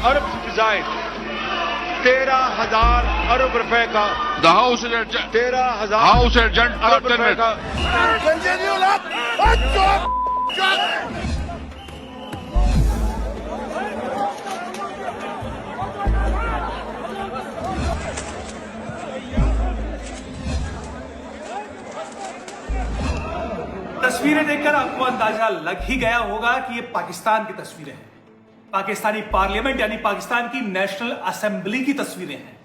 अरब से जायद 13,000 अरब रुपए का The House Adjourned. 13,000 House Adjourned for अरब 10 रुपए का तस्वीरें देखकर आपको अंदाजा लग ही गया होगा कि ये पाकिस्तान की तस्वीरें हैं। पाकिस्तानी पार्लियामेंट यानी पाकिस्तान की नेशनल असेंबली की तस्वीरें हैं,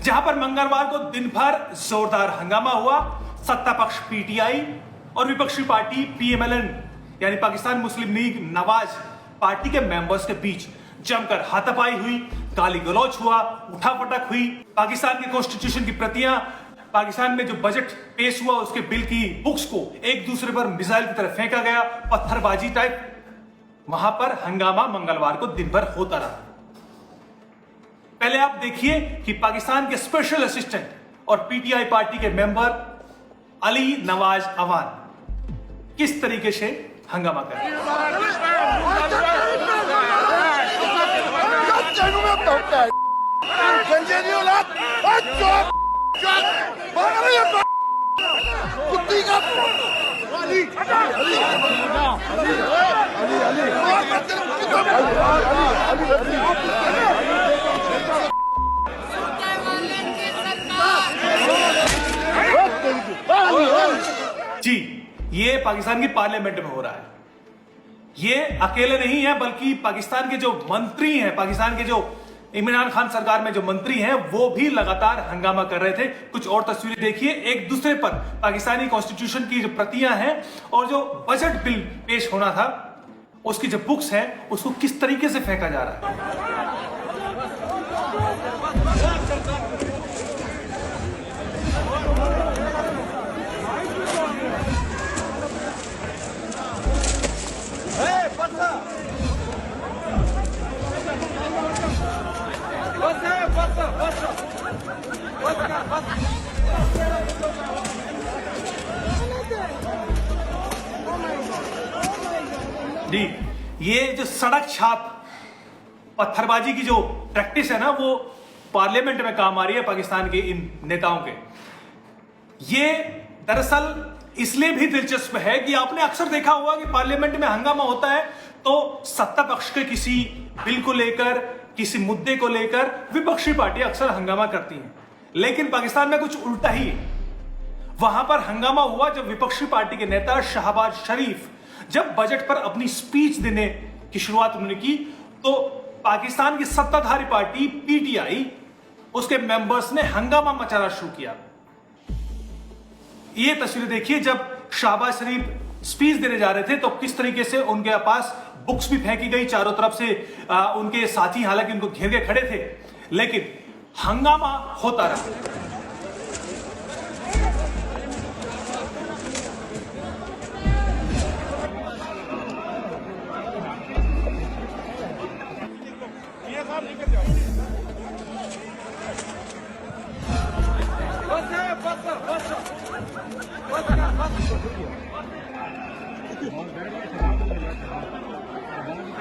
जहां पर मंगलवार को दिन भर जोरदार हंगामा हुआ। सत्ता पक्ष पीटीआई और विपक्षी पार्टी पीएमएलएन यानी पाकिस्तान मुस्लिम लीग नवाज पार्टी के मेंबर्स के बीच जमकर हाथापाई हुई, गाली गलौज हुआ, उठापटक हुई। पाकिस्तान के कॉन्स्टिट्यूशन की प्रतियां, पाकिस्तान में जो बजट पेश हुआ उसके बिल की बुक्स को एक दूसरे पर मिसाइल की तरह फेंका गया, पत्थरबाजी टाइप। वहां पर हंगामा मंगलवार को दिन भर होता रहा। पहले आप देखिए कि पाकिस्तान के स्पेशल असिस्टेंट और पीटीआई पार्टी के मेंबर अली नवाज अवान किस तरीके से हंगामा कर रहे जी, ये पाकिस्तान की पार्लियामेंट में हो रहा है। ये अकेले नहीं है, बल्कि पाकिस्तान के जो मंत्री हैं, पाकिस्तान के जो इमरान खान सरकार में जो मंत्री हैं, वो भी लगातार हंगामा कर रहे थे। कुछ और तस्वीरें देखिए, एक दूसरे पर पाकिस्तानी कॉन्स्टिट्यूशन की जो प्रतियां हैं और जो बजट बिल पेश होना था उसकी जो बुक्स हैं उसको किस तरीके से फेंका जा रहा है। जी, ये जो सड़क छाप पत्थरबाजी की जो प्रैक्टिस है ना, वो पार्लियामेंट में काम आ रही है पाकिस्तान के इन नेताओं के। ये दरअसल इसलिए भी दिलचस्प है कि आपने अक्सर देखा होगा कि पार्लियामेंट में हंगामा होता है तो सत्ता पक्ष के किसी बिल को लेकर, किसी मुद्दे को लेकर विपक्षी पार्टी अक्सर हंगामा करती हैं, लेकिन पाकिस्तान में कुछ उल्टा ही है। वहां पर हंगामा हुआ जब विपक्षी पार्टी के नेता शहबाज शरीफ जब बजट पर अपनी स्पीच देने की शुरुआत उन्होंने की, तो पाकिस्तान की सत्ताधारी पार्टी पीटीआई उसके मेंबर्स ने हंगामा मचाना शुरू किया। ये तस्वीरें देखिए, जब शहबाज शरीफ स्पीच देने जा रहे थे तो किस तरीके से उनके पास बुक्स भी फेंकी गई चारों तरफ से। उनके साथी हालांकि उनको घेर के खड़े थे, लेकिन हंगामा होता रहा।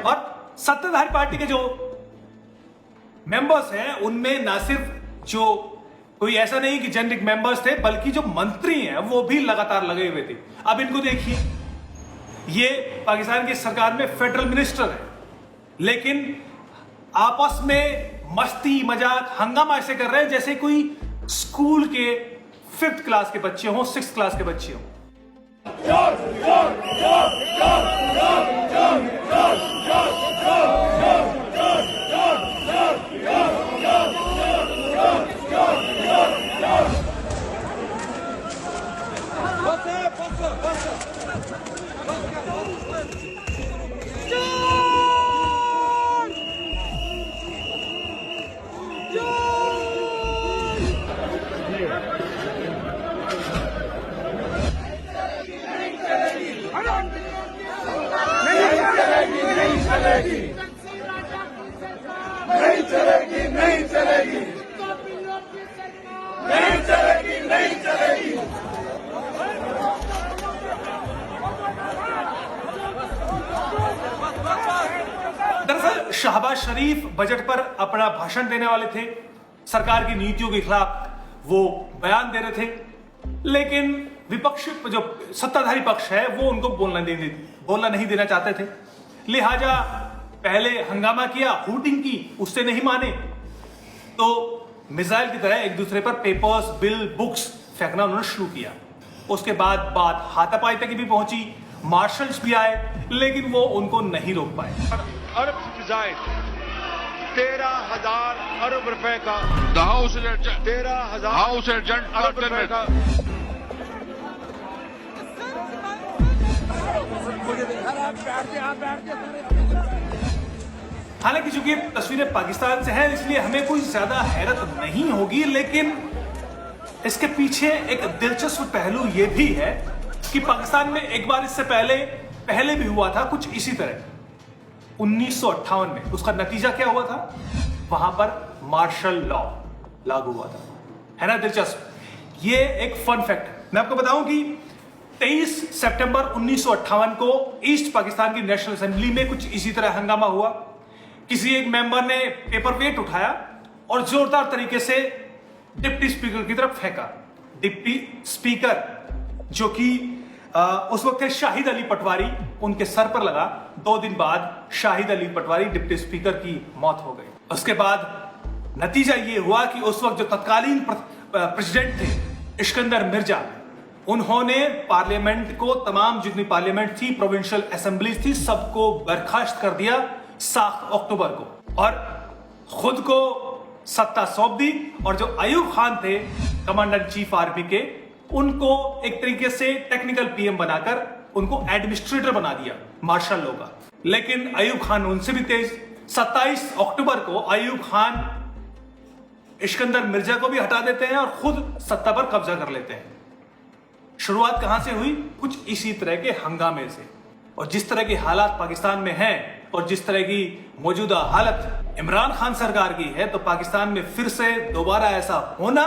और सत्ताधारी पार्टी के जो मेंबर्स हैं उनमें ना सिर्फ जो कोई ऐसा नहीं कि जेनरिक मेंबर्स थे, बल्कि जो मंत्री हैं वो भी लगातार लगे हुए थे। अब इनको देखिए, ये पाकिस्तान की सरकार में फेडरल मिनिस्टर है, लेकिन आपस में मस्ती मजाक हंगामा ऐसे कर रहे हैं जैसे कोई स्कूल के 5th क्लास के बच्चे हों, 6th क्लास के बच्चे हों। नहीं चलेगी, नहीं चलेगी, नहीं चलेगी, नहीं चलेगी। दरअसल शहबाज शरीफ बजट पर अपना भाषण देने वाले थे, सरकार की नीतियों के खिलाफ वो बयान दे रहे थे, लेकिन विपक्ष जो सत्ताधारी पक्ष है वो उनको बोलना नहीं देना चाहते थे। लिहाजा पहले हंगामा किया, हूटिंग की, उससे नहीं माने तो मिसाइल की तरह एक दूसरे पर पेपर्स, बिल, बुक्स फेंकना उन्होंने शुरू किया। उसके बाद बात हाथापाई तक भी पहुंची, मार्शल्स भी आए, लेकिन वो उनको नहीं रोक पाए। अरब से जायद 13,000 अरब रुपए का The House is adjourned. 13,000 House adjourned for अरब 10 रुपए का minutes. हालांकि चूंकि तस्वीरें पाकिस्तान से हैं इसलिए हमें कोई ज्यादा हैरत नहीं होगी, लेकिन इसके पीछे एक दिलचस्प पहलू यह भी है कि पाकिस्तान में एक बार इससे पहले भी हुआ था कुछ इसी तरह 1958 में। उसका नतीजा क्या हुआ था? वहां पर मार्शल लॉ लागू हुआ था। है ना दिलचस्प? ये एक फन फैक्ट है। मैं आपको बताऊं कि 23 सितंबर 1958 को ईस्ट पाकिस्तान की नेशनल असेंबली में कुछ इसी तरह हंगामा हुआ। किसी एक मेंबर ने पेपर वेट उठाया और जोरदार तरीके से डिप्टी स्पीकर की तरफ फेंका। डिप्टी स्पीकर जो कि उस वक्त थे शाहिद अली पटवारी, उनके सर पर लगा। 2 दिन बाद शाहिद अली पटवारी डिप्टी स्पीकर की मौत हो गई। उसके बाद नतीजा यह हुआ कि उस वक्त जो तत्कालीन प्रेसिडेंट थे इस्कंदर मिर्जा, उन्होंने पार्लियामेंट को, तमाम जितनी पार्लियामेंट थी, प्रोविंशियल असेंबलीज थी, सबको बर्खास्त कर दिया 7 अक्टूबर को और खुद को सत्ता सौंप दी। और जो अयूब खान थे कमांडर इन चीफ आर्मी के, उनको एक तरीके से टेक्निकल पीएम बनाकर उनको एडमिनिस्ट्रेटर बना दिया मार्शल लॉ का। लेकिन अयूब खान उनसे भी तेज। 27 अक्टूबर को अयूब खान इस्कंदर मिर्जा को भी हटा देते हैं और खुद सत्ता पर कब्जा कर लेते हैं। शुरुआत कहां से हुई? कुछ इसी तरह के हंगामे से। और जिस तरह के हालात पाकिस्तान में हैं और जिस तरह की मौजूदा हालत इमरान खान सरकार की है, तो पाकिस्तान में फिर से दोबारा ऐसा होना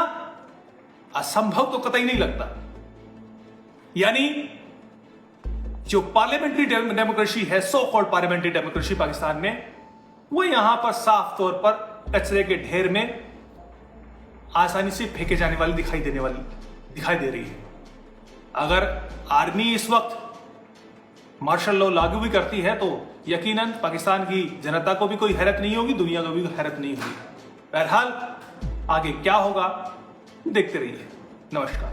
असंभव तो कतई नहीं लगता। यानी जो पार्लियामेंट्री डेमोक्रेसी है, so called parliamentary democracy Pakistan में, वो यहां पर साफ तौर पर कचरे के ढेर में आसानी से फेंके जाने वाली दिखाई दे रही है। अगर आर्मी इस वक्त मार्शल लॉ लागू भी करती है तो यकीनन पाकिस्तान की जनता को भी कोई हैरत नहीं होगी, दुनिया को भी कोई हैरत नहीं होगी। बहरहाल आगे क्या होगा देखते रहिए। नमस्कार।